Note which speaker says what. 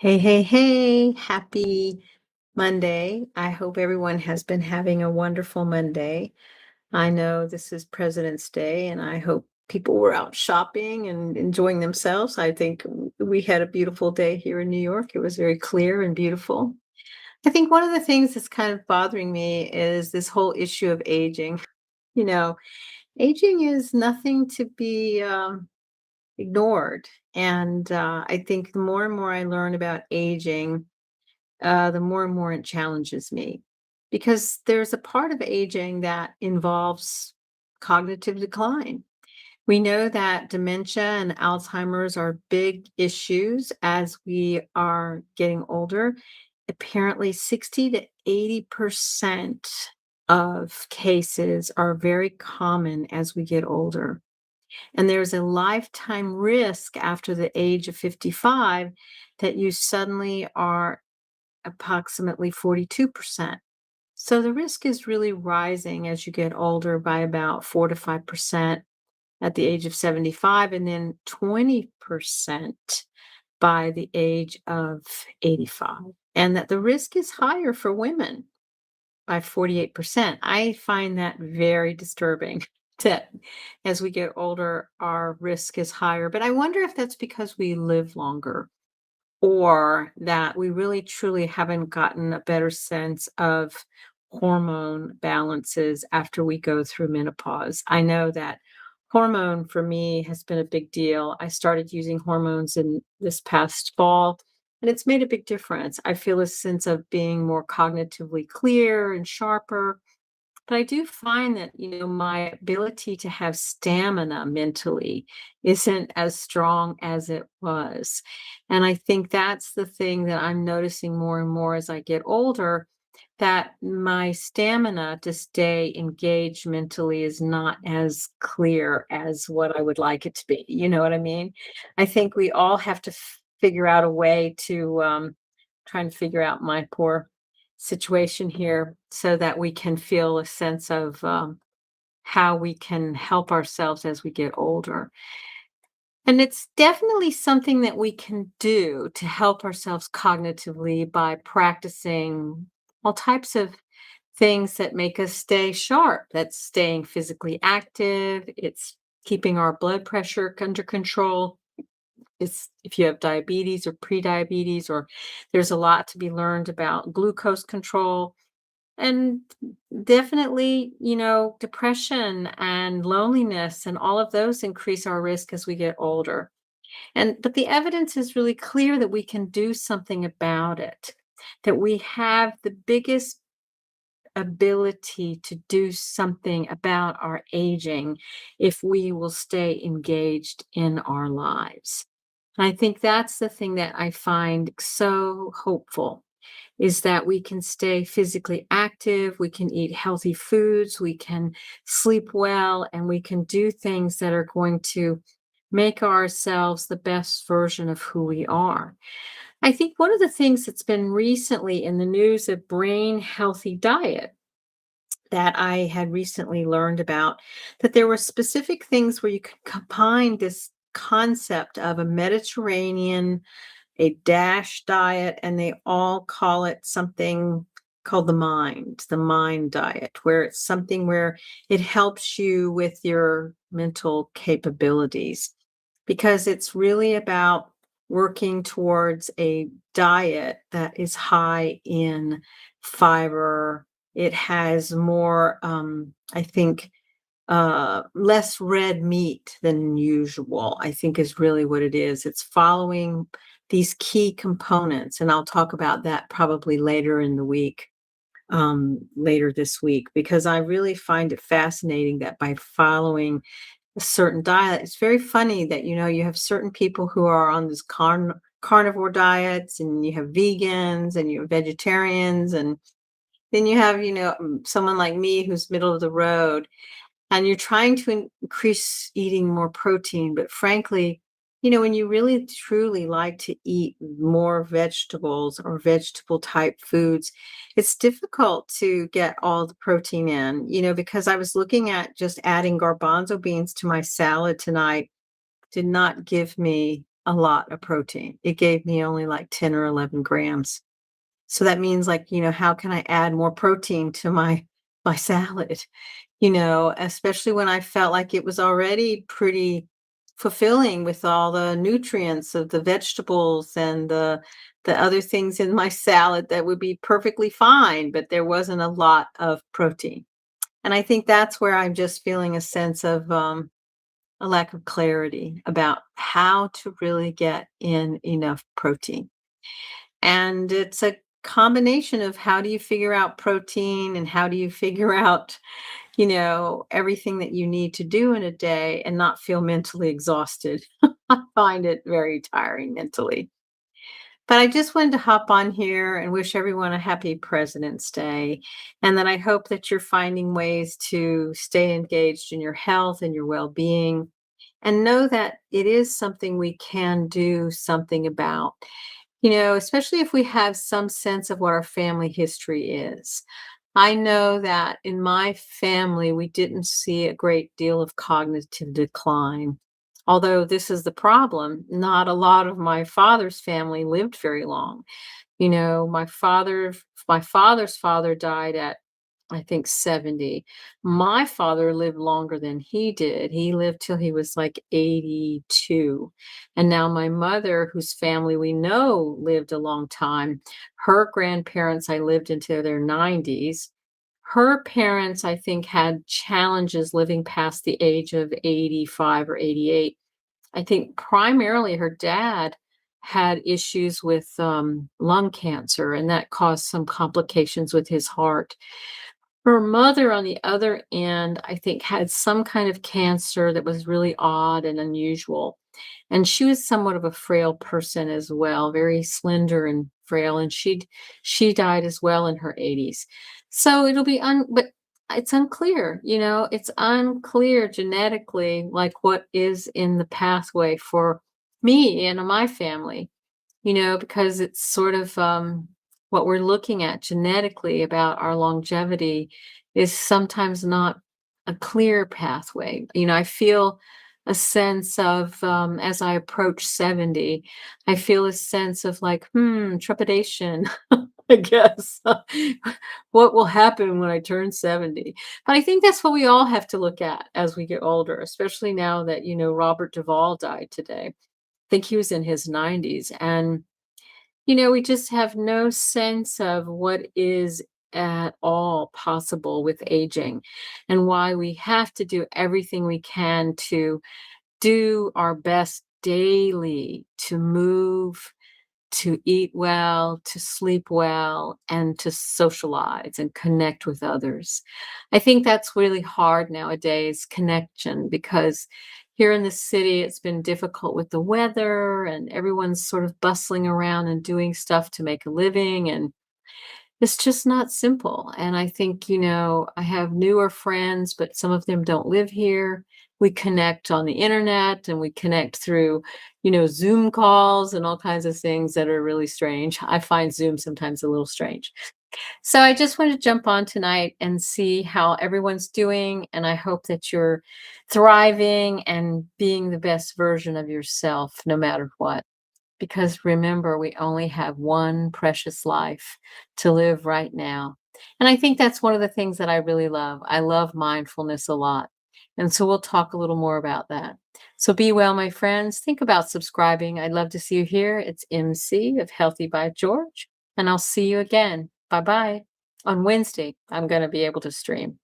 Speaker 1: Hey, hey, hey, happy Monday. I hope everyone has been having a wonderful Monday. I know this is President's Day, and I hope people were out shopping and enjoying themselves. I think we had a beautiful day here in New York. It was very clear and beautiful. I think one of the things that's kind of bothering me is this whole issue of aging. You know, aging is nothing to be ignored. And I think the more and more I learn about aging, the more and more it challenges me because there's a part of aging that involves cognitive decline. We know that dementia and Alzheimer's are big issues as we are getting older. Apparently, 60 to 80% of cases are very common as we get older. And there's a lifetime risk after the age of 55 that you suddenly are approximately 42%. So the risk is really rising as you get older by about 4 to 5% at the age of 75, and then 20% by the age of 85. And that the risk is higher for women by 48%. I find that very disturbing that as we get older, our risk is higher. But I wonder if that's because we live longer or that we really truly haven't gotten a better sense of hormone balances after we go through menopause. I know that hormone for me has been a big deal. I started using hormones in this past fall, and it's made a big difference. I feel a sense of being more cognitively clear and sharper, but I do find that, my ability to have stamina mentally isn't as strong as it was. And I think that's the thing that I'm noticing more and more as I get older, that my stamina to stay engaged mentally is not as clear as what I would like it to be. You know what I mean? I think we all have to figure out a way to trying to figure out my poor situation here so that we can feel a sense of how we can help ourselves as we get older. And it's definitely something that we can do to help ourselves cognitively by practicing all types of things that make us stay sharp. That's staying physically active, it's keeping our blood pressure under control. It's if you have diabetes or prediabetes, or there's a lot to be learned about glucose control. And definitely, depression and loneliness and all of those increase our risk as we get older. But the evidence is really clear that we can do something about it, that we have the biggest ability to do something about our aging if we will stay engaged in our lives. And I think that's the thing that I find so hopeful is that we can stay physically active, we can eat healthy foods, we can sleep well, and we can do things that are going to make ourselves the best version of who we are. I think one of the things that's been recently in the news of brain healthy diet that I had recently learned about, that there were specific things where you could combine this concept of a Mediterranean, a DASH diet, and they all call it something called the mind diet, where it's something where it helps you with your mental capabilities because it's really about working towards a diet that is high in fiber. It has more, I think, less red meat than usual, I think is really what it is. It's following these key components, and I'll talk about that probably later in the week, later this week, because I really find it fascinating that by following a certain diet, it's very funny that, you have certain people who are on this carnivore diets, and you have vegans, and you have vegetarians, and then you have, someone like me who's middle of the road, and you're trying to increase eating more protein. But frankly, when you really truly like to eat more vegetables or vegetable type foods, it's difficult to get all the protein in, because I was looking at just adding garbanzo beans to my salad tonight did not give me a lot of protein. It gave me only like 10 or 11 grams. So that means like, how can I add more protein to my salad? Especially when I felt like it was already pretty fulfilling with all the nutrients of the vegetables and the other things in my salad that would be perfectly fine, but there wasn't a lot of protein. And I think that's where I'm just feeling a sense of a lack of clarity about how to really get in enough protein. And it's a combination of how do you figure out protein and how do you figure out, everything that you need to do in a day and not feel mentally exhausted. I find it very tiring mentally. But I just wanted to hop on here and wish everyone a happy President's Day. And that I hope that you're finding ways to stay engaged in your health and your well being. And know that it is something we can do something about, especially if we have some sense of what our family history is. I know that in my family, we didn't see a great deal of cognitive decline. Although this is the problem, not a lot of my father's family lived very long. My father's father died at, I think, 70. My father lived longer than he did. He lived till he was like 82. And now my mother, whose family we know lived a long time, her grandparents, I lived into their 90s. Her parents, I think, had challenges living past the age of 85 or 88. I think primarily her dad had issues with lung cancer, and that caused some complications with his heart. Her mother, on the other end, I think, had some kind of cancer that was really odd and unusual. And she was somewhat of a frail person as well, very slender and frail, and she died as well in her 80s. So it'll be but it's unclear, it's unclear genetically, like what is in the pathway for me and my family, because it's sort of what we're looking at genetically about our longevity is sometimes not a clear pathway. I feel a sense of, as I approach 70, I feel a sense of like, trepidation, I guess. What will happen when I turn 70? But I think that's what we all have to look at as we get older, especially now that, Robert Duvall died today. I think he was in his 90s. And we just have no sense of what is at all possible with aging and why we have to do everything we can to do our best daily to move, to eat well, to sleep well, and to socialize and connect with others. I think that's really hard nowadays, connection, because here in the city, it's been difficult with the weather and everyone's sort of bustling around and doing stuff to make a living. And it's just not simple. And I think, I have newer friends, but some of them don't live here. We connect on the internet and we connect through, Zoom calls and all kinds of things that are really strange. I find Zoom sometimes a little strange. So I just wanted to jump on tonight and see how everyone's doing. And I hope that you're thriving and being the best version of yourself, no matter what. Because remember, we only have one precious life to live right now. And I think that's one of the things that I really love. I love mindfulness a lot. And so we'll talk a little more about that. So be well, my friends. Think about subscribing. I'd love to see you here. It's MC of Healthy by George. And I'll see you again. Bye bye. On Wednesday, I'm going to be able to stream.